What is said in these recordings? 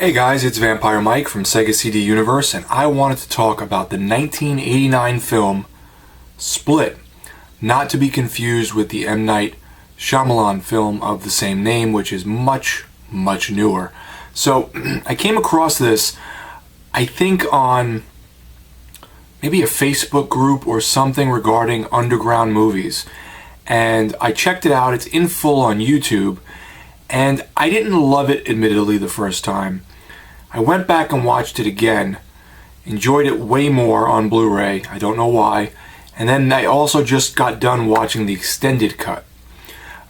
Hey guys, it's Vampire Mike from Sega CD Universe, and I wanted to talk about the 1989 film Split, not to be confused with the M. Night Shyamalan film of the same name, which is much, much newer. So, I came across this, I think on maybe a Facebook group or something regarding underground movies, and I checked it out. It's in full on YouTube, and I didn't love it, admittedly, the first time. I went back and watched it again, enjoyed it way more on Blu-ray, I don't know why, and then I also just got done watching the extended cut.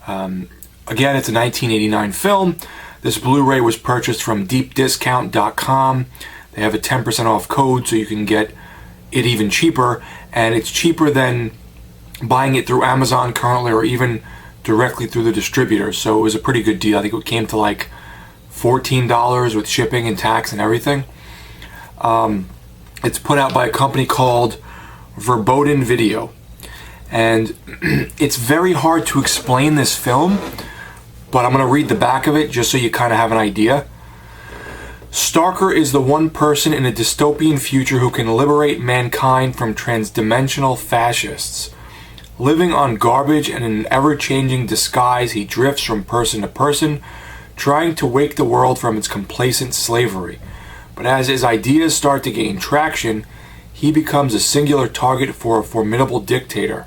Again, it's a 1989 film. This Blu-ray was purchased from deepdiscount.com. They have a 10% off code so you can get it even cheaper, and it's cheaper than buying it through Amazon currently or even directly through the distributor, so it was a pretty good deal. I think it came to like $14 with shipping and tax and everything. It's put out by a company called Verboden Video, and it's very hard to explain this film, but I'm going to read the back of it just so you kind of have an idea. Stalker is the one person in a dystopian future who can liberate mankind from transdimensional fascists. Living on garbage and in an ever-changing disguise, he drifts from person to person, trying to wake the world from its complacent slavery. But as his ideas start to gain traction, he becomes a singular target for a formidable dictator.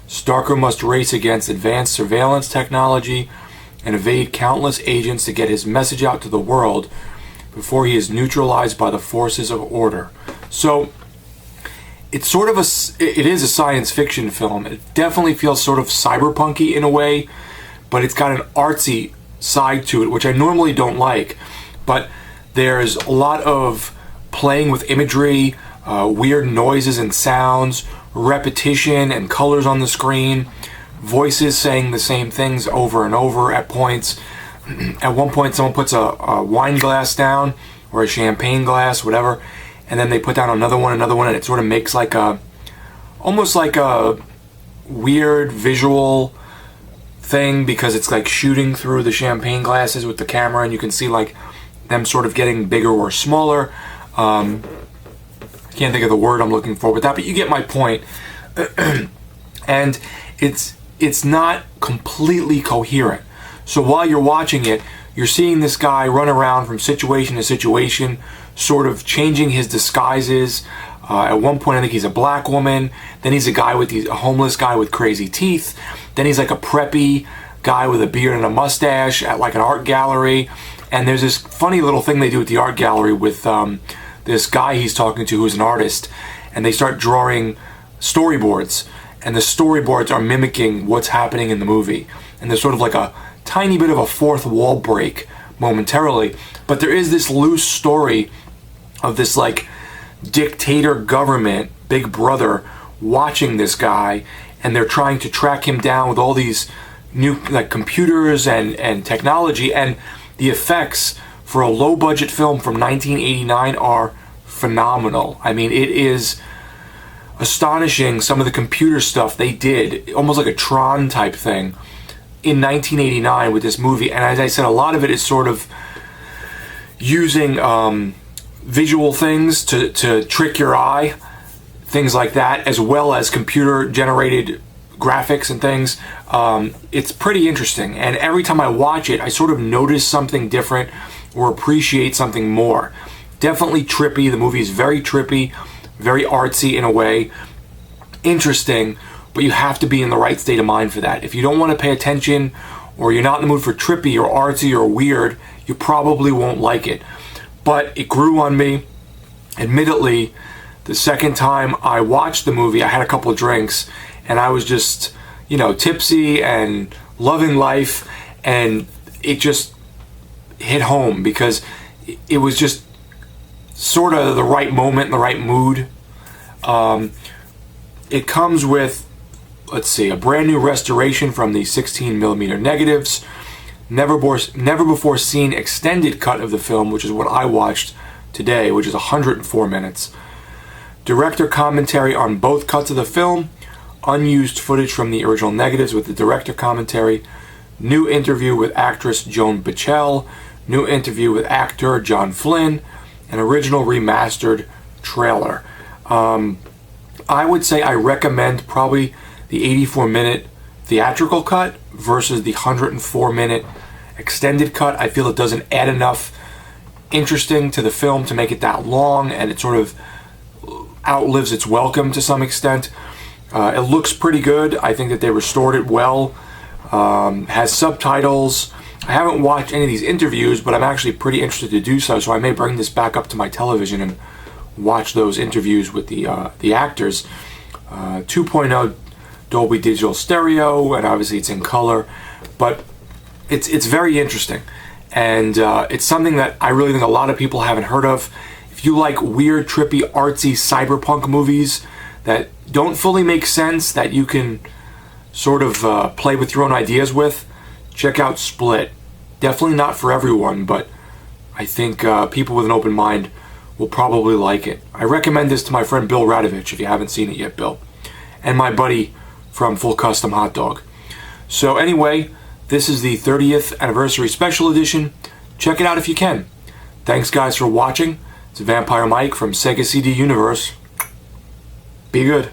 Stalker must race against advanced surveillance technology and evade countless agents to get his message out to the world before he is neutralized by the forces of order. So, it's sort of it is a science fiction film. It definitely feels sort of cyberpunky in a way, but it's got an artsy side to it, which I normally don't like. But there's a lot of playing with imagery, weird noises and sounds, repetition and colors on the screen, voices saying the same things over and over at points. At one point, someone puts a wine glass down, or a champagne glass, whatever, and then they put down another one, and it sort of makes like almost like a weird visual thing, because it's like shooting through the champagne glasses with the camera, and you can see like them sort of getting bigger or smaller. I can't think of the word I'm looking for with that, but you get my point. And it's not completely coherent. So while you're watching it, you're seeing this guy run around from situation to situation, sort of changing his disguises. At one point, I think he's a black woman. Then he's a homeless guy with crazy teeth. Then he's like a preppy guy with a beard and a mustache at like an art gallery. And there's this funny little thing they do at the art gallery with this guy he's talking to who's an artist. And they start drawing storyboards. And the storyboards are mimicking what's happening in the movie. And there's sort of like a tiny bit of a fourth wall break momentarily. But there is this loose story of this like dictator government, Big Brother, watching this guy, and they're trying to track him down with all these new like computers and technology, and the effects for a low budget film from 1989 are phenomenal. I mean, it is astonishing some of the computer stuff they did, almost like a Tron type thing in 1989 with this movie. And as I said, a lot of it is sort of using visual things to trick your eye, things like that, as well as computer generated graphics and things. It's pretty interesting, and every time I watch it, I sort of notice something different or appreciate something more. Definitely trippy. The movie is very trippy, very artsy in a way, interesting, but you have to be in the right state of mind for that. If you don't want to pay attention, or you're not in the mood for trippy or artsy or weird, you probably won't like it. But it grew on me. Admittedly, the second time I watched the movie, I had a couple of drinks, and I was just, tipsy and loving life, and it just hit home because it was just sort of the right moment, the right mood. It comes with, a brand new restoration from the 16mm negatives, never before seen extended cut of the film, which is what I watched today, which is 104 minutes. Director commentary on both cuts of the film, unused footage from the original negatives with the director commentary, new interview with actress Joan Bachell, new interview with actor John Flynn, an original remastered trailer. I would say I recommend probably the 84-minute theatrical cut versus the 104-minute extended cut. I feel it doesn't add enough interesting to the film to make it that long, and it sort of outlives its welcome to some extent. It looks pretty good. I think that they restored it well. Has subtitles. I haven't watched any of these interviews, but I'm actually pretty interested to do so I may bring this back up to my television and watch those interviews with the actors. 2.0 Dolby Digital Stereo, and obviously it's in color, but it's very interesting, and it's something that I really think a lot of people haven't heard of. If you like weird, trippy, artsy cyberpunk movies that don't fully make sense, that you can sort of play with your own ideas with, check out Split. Definitely not for everyone, but I think people with an open mind will probably like it. I recommend this to my friend Bill Radovich, if you haven't seen it yet, Bill, and my buddy from Full Custom Hot Dog. So anyway, this is the 30th anniversary special edition. Check it out if you can. Thanks guys for watching. It's Vampire Mike from Sega CD Universe. Be good.